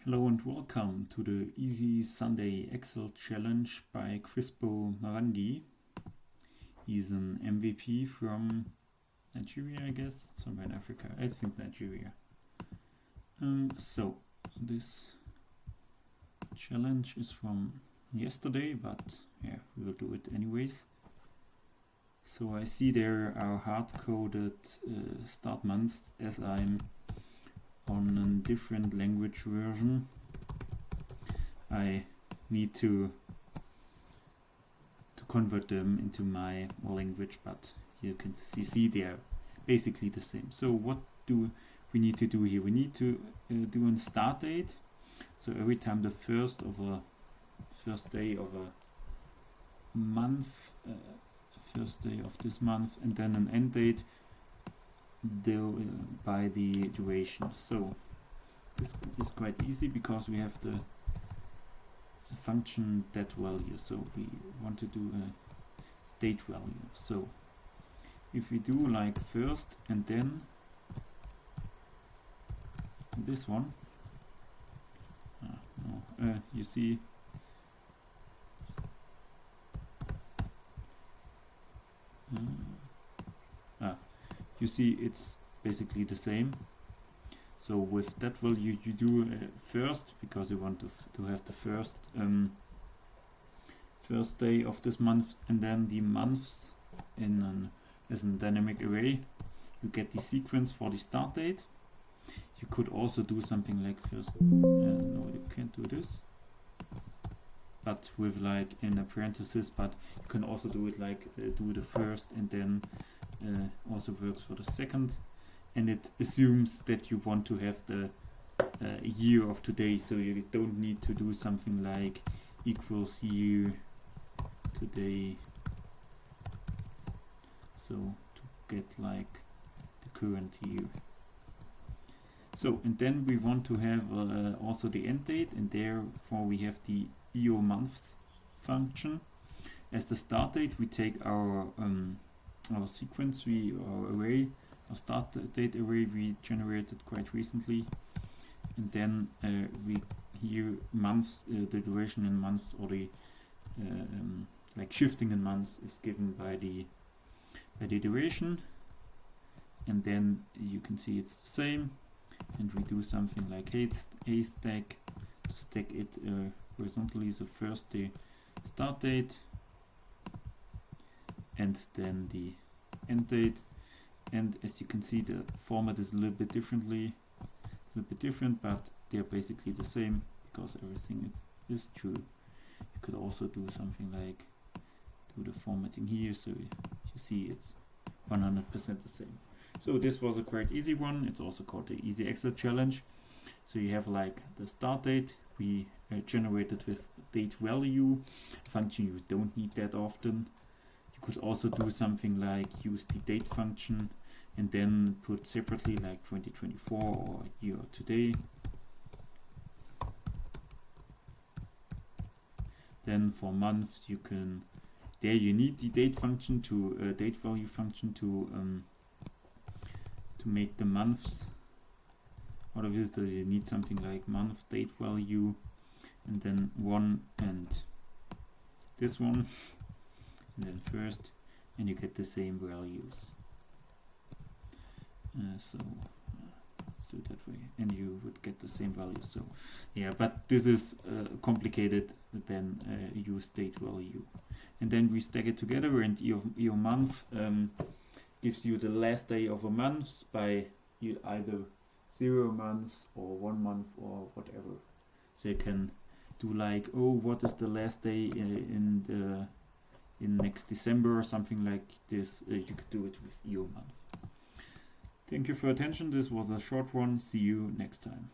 Hello and welcome to the Easy Sunday Excel Challenge by Crispo Mwangi. He's an MVP from Nigeria, I guess, somewhere in Africa. I think Nigeria. So this challenge is from yesterday, but yeah, we will do it anyways. So I see there are hard-coded start months as I'm on a different language version. I need to convert them into my language, but you can see they're basically the same. So what do we need to do here? We need to do a start date. So every time the first day of a month, first day of this month, and then an end date by the duration. So this is quite easy because we have the function DATEVALUE. So we want to do a state value. So if we do like first and then this one, you see you see it's basically the same. So with that value you do first, because you want to have the first day of this month, and then the months as a dynamic array. You get the sequence for the start date. You could also do something like first, no, you can't do this, but with like in a parenthesis, but you can also do it like do the first and then also works for the second, and it assumes that you want to have the year of today, so you don't need to do something like equals year today, so to get like the current year. So and then we want to have also the end date, and therefore we have the EOMONTH function. As the start date we take our sequence, our array, our start date array we generated quite recently, and then we here months, the duration in months, or the like shifting in months is given by the duration, and then you can see it's the same, and we do something like HSTACK to stack it horizontally. So first the start date and then the end date, and as you can see the format is a little bit different, but they're basically the same because everything is true. You could also do something like do the formatting here, so you see it's 100% the same. So this was a quite easy one. It's also called the Easy Excel Challenge. So you have like the start date we generated with DATEVALUE function. You don't need that often. You could also do something like use the date function and then put separately like 2024 or year today. Then for months you can, there you need the date function to DATEVALUE function to make the months out of this. So you need something like month DATEVALUE and then one and this one, and then first, and you get the same values. So let's do it that way, and you would get the same values. So yeah, but this is complicated. Then use DATEVALUE, and then we stack it together, and EOMONTH gives you the last day of a month by either 0 months or 1 month or whatever. So you can do like, oh, what is the last day in next December or something like this. You could do it with EOMONTH. Thank you for your attention. This was a short one. See you next time.